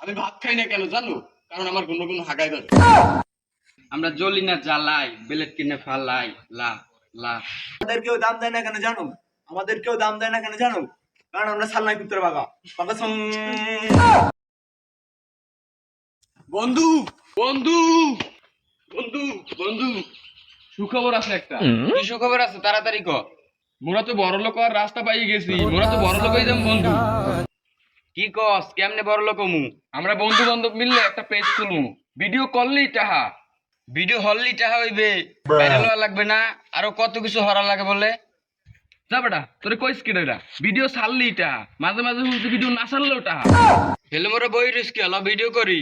আমি ভাত খাই না কেন জানো? কারণ আমার কোনো কোনো হাগায় ধরে। আমরা জ্বলি না জ্বালাই, বেলেট কিনে ফালাই, লা লা। আমাদের কেউ দাম দেয় না কেন জানো? আমাদের কেউ দাম দেয় না কেন জানো? কারণ আমরা সালনাই কুত্তর বাগা বাগা সং। বন্ধু বন্ধু বন্ধু বন্ধু, সুখবর আছে একটা। কি সুখবর আছে তাড়াতাড়ি ক। মোরা তো বড় লোক আর রাস্তা পাই গেছি, মোরা তো বড় লোক হয়ে যাম বন্ধু। কি কস কেমনে বড় লোক মু? আমরা বন্ধু বান্ধব মিললে একটা পেজ খুলবো, ভিডিও করলেই টাহা। ভিডিও হললি টাকা হইবে, ভাইরাল হওয়া লাগবে না, আরো কত কিছু হরা লাগে বলে। যা বেটা, তোরে কইস কি রে? ভিডিও ছাড়লেই টাহা, মাঝে মাঝে শুনছি ভিডিও না ছাড়লেও টাহা। হেলে মোরে বই রিস্কি হলো ভিডিও করি।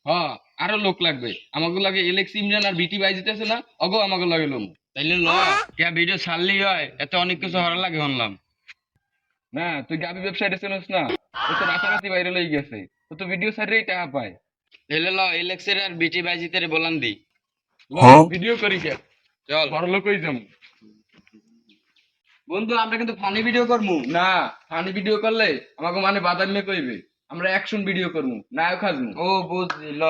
হ্যাঁ, আরো লোক লাগবে। আমাকে লাগে এলেক্স ইমরান আর বিটি বাই জিতেছে না, অগো আমাকে লাগে লোম। তাইলে ল কে ভিডিও ছাড়লি হয়, এত অনেক কিছু হরা লাগে শুনলাম। না তুই গাবি ওয়েবসাইটে শুনিস না, ও তো রাতারাতি ভাইরাল হয়ে গেছে, ও তো ভিডিও ছাড়লেই টাকা পায়। হেলে ল ইলেক্সের আর বিটি বাইজিতে বলান দি। ভিডিও করি কে, চল বড় লোক হয়ে যাম। বন্ধু আমরা কিন্তু ফানি ভিডিও করমু। না, ফানি ভিডিও করলে আমাকে মানে বাদাম মে কইবে। আমরা অ্যাকশন ভিডিও করবো, নায়ক হাজমু। ও বুঝলি ল।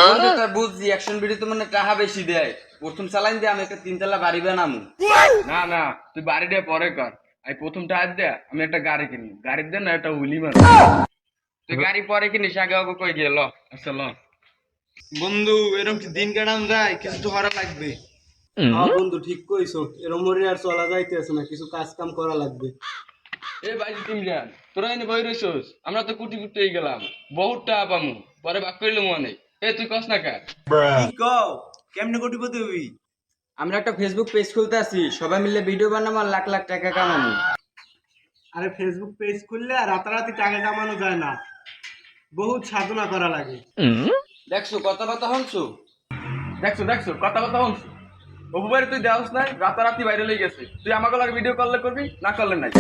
বন্ধু তোর বুঝছি অ্যাকশন ভিডিও তো মানে টাকা বেশি দেয়। প্রথম চালাইন দিয়ে আমি একটা 3 তলা বাড়ি বানামু। না না, তুই বাড়ি দিয়ে পরে কর। আমি প্রথম টাকা দে, আমি একটা গাড়ি কিনি, গাড়ির দেন না একটা হুলি মার। তুই গাড়ি পরে কিনিস, আগে আগে কই গেল। আচ্ছা ল। বন্ধু এরকম কি দিন কাটান যায়? কিছু তো করা লাগবে। হ্যাঁ বন্ধু ঠিক কইছো, এরম মরে আর চলা যাইতেছে না, কিছু কাজ কাম করা লাগবে। এ ভাই ইমরান, তোরা এনে বই রইছস, আমরা তো কুটি কুটি হয়ে গেলাম, বহুত টাকা পামু, পরে বাক কইলাম অনেক। এ তুই কস না কা? কি কও? কেমনে কোটিপতি হবি? আমরা একটা ফেসবুক পেজ খুলতে আছি, সবাই মিলে ভিডিও বানাবো আর লাখ লাখ টাকা কামাবো। আরে ফেসবুক পেজ খুললে আর রাতারাতি টাকা কামানো যায় না, বহুত সাধনা করা লাগে। দেখছো কথা কথা হনছো? দেখছো দেখছো, কথা কথা শুনছো। অপু ভাই তুই দেওস নাই, রাতারাতি ভাইরাল হয়ে গেছে। তুই আমাকে লাগে ভিডিও করলে করবি, না করলে নাই।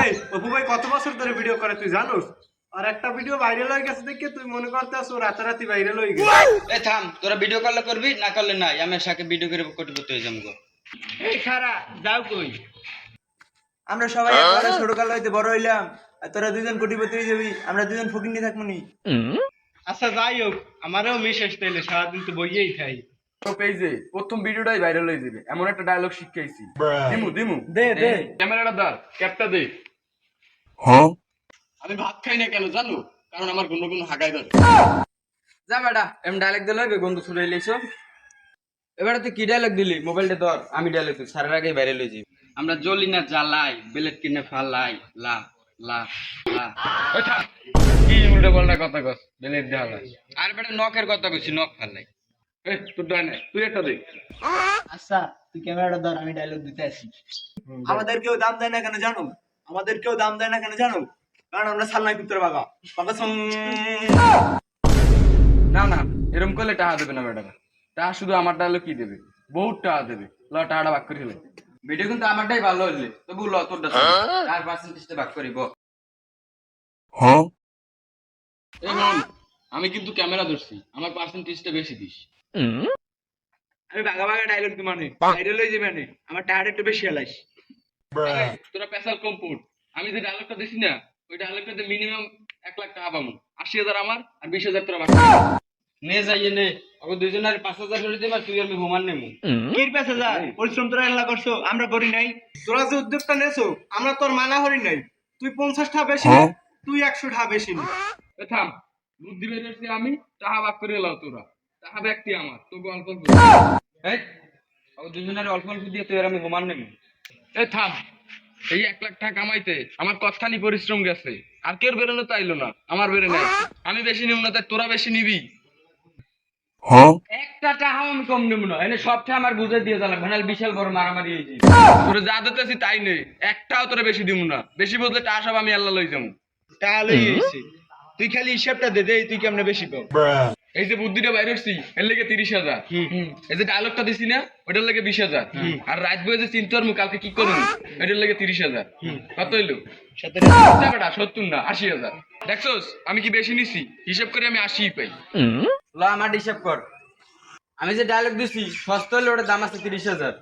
এই অপু ভাই কত বছর ধরে ভিডিও করে তুই জানোস? আর একটা ভিডিও ভাইরাল হয়ে গেছে দেখে তুই মনে করতে আসো রাতারাতি ভাইরাল হয়ে গেছে। এ থাম, তোরা ভিডিও করলে করবি, না করলে নাই। আমি সাথে ভিডিও করে কোটিপতি হয়ে যাবো। এই খারা যাও কই? আমরা সবাই একবারে ছোট কাল হইতে বড় হইলাম, আর তোরা দুজন কোটিপতি হয়ে যাবি, আমরা দুজন ফকিন্নি থাকবো নি। আচ্ছা যাই হোক, আমারও মেসেজ পেলে সারাদিন তো বইয়েই খাই। তো পেজে প্রথম ভিডিওটাই ভাইরাল হয়ে যাবে, এমন একটা ডায়লগ শিখাইছি। দিমু দিমু, দে দে। ক্যামেরাটা ধর, ক্যাপটা দে। আমি ভাত খাই না কেন জানো? কারণ আমার কোনো কোনো হাগায় ধরে। যা বেটা, এম ডায়লগ দিলে বন্ধু ছুড়ে এলেছো। এবারে তুই কি ডায়লগ দিলি? মোবাইলটা ধর, আমি ডায়লগ দিই, সারার আগে ভাইরাল হয়ে যাবি। আমরা জ্বলি না জ্বালাই, বেলেট কিনে ফালাই, লা লা লা। ওই থাক, কি উল্টা পাল্টা কথা কস, বেলের দেওয়া। আর বেটা নখের কথা কইছি, নখ ফালাই। এই তোর ডায় নাই, তুই একটা দে। আচ্ছা তুই ক্যামেরাটা ধর, আমি ডায়লগ দিতে আসি। আমাদের কেউ দাম দেয় না কেন জানো? আমাদের কেউ দাম দেয় না কেন জানো? কারণ আমরা সালনাই কুত্তর বাগা বাগা সং। না না, এরকম করলে টাকা দেবে না ম্যাডাম। টাকা শুধু আমার ডায়লগ কি দেবে, বহুত টাকা দেবে। ল টাকাটা ভাগ করে ফেলে। ভিডিও কিন্তু আমারটাই ভালো হইলে, তবু ল তোরটা আর পার্সেন্টেজটা ভাগ করিব। এই বোন, আমি কিন্তু ক্যামেরা ধরছি, আমার পার্সেন্টেজটা বেশি দিস। আমি বাগা বাগা ডায়লগ দি মানে ভাইরাল হয়ে যাবে মানে, আমার টাকাটা একটু বেশি আলাইস। তোরা পেশাল কম্পুট, আমি যে ডায়লগটা দিছি না, ওই ডায়লগটাতে মিনিমাম 1 লাখ টাকা পাবো। 80,000 আমার আর 20,000 তোরা ভাগ করে নে। নে যাইয়ে নে, ওকে দুইজনের 5,000 করে দেবা, তুই আমি হোমান নেমু। কির পেছে যা পরিশ্রম তোরা এলা করছো, আমরা করি নাই। তোরা যে উদ্যোগটা নেছো, আমরা তোর মানা করি নাই। তুই 50 টাকা বেশি নে, তুই 100 টাকা বেশি নে। এ থাম, বুদ্ধি বের করছি আমি, টাকা ভাগ করে লাও তোরা। টাকা ব্যক্তি আমার, তোকে অল্প অল্প। এই ওকে দুইজনের অল্প অল্প দিয়ে তুই আর আমি হোমান নেমু। এই থাম, এই 1 লাখ টাকা কামাইতে আমার কতখানি পরিশ্রম গেছে। আর কেউ বেরোনো তাইলো না, আমার বেরো নাই। আমি বেশি নিব না, তাই তোরা বেশি নিবি। একটা টাকাও আমি কম নেবো না, এনে সবটা আমার বুঝে দিয়ে দিলাম, ভানাল বিশাল বড় মারামারি হয়েছে। তোরা যা দিতেছি তাই নেই, একটাও তোরা বেশি দিব না। বেশি বুঝলে টাকা সব আমি আল্লাহ লই যাবো। টাকা লই আইছি, তুই খালি হিসাবটা দে দে, তুই কেমনে বেশি পাও। এই যে বুদ্ধিটা বাইরে হচ্ছি, এর লেগে 30,000। এই যে ডায়লগটা দিছি না, ওটার লেগে 20,000। আর রাত বয়ে যে চিন্তা করবো কালকে কি করবো, এটার লেগে 30,000। কত হইলো? 70 না 80,000। দেখছোস আমি কি বেশি নিছি? হিসাব করে আমি 80 পাই। ল আমার হিসাব কর, আমি যে ডায়লগ দিছি সস্তা হলে ওটার দাম আছে 30,000।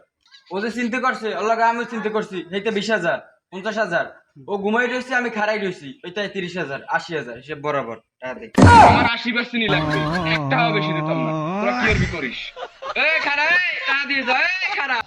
ও যে চিন্তা করছে আল্লাহ, আমিও চিন্তা করছি, এইটা 20,000, 50,000, ও ঘুমাই রয়েছে আমি খারাই রয়েছি ওইটাই 30,000 80,000 হিসেব বরাবর টাকা দে আমার 80% লাগবে, একটাও বেশি দিতাম না। তোরা কি করবি করিস? এই খারা, এই টাকা দিয়ে যা, এই খারা।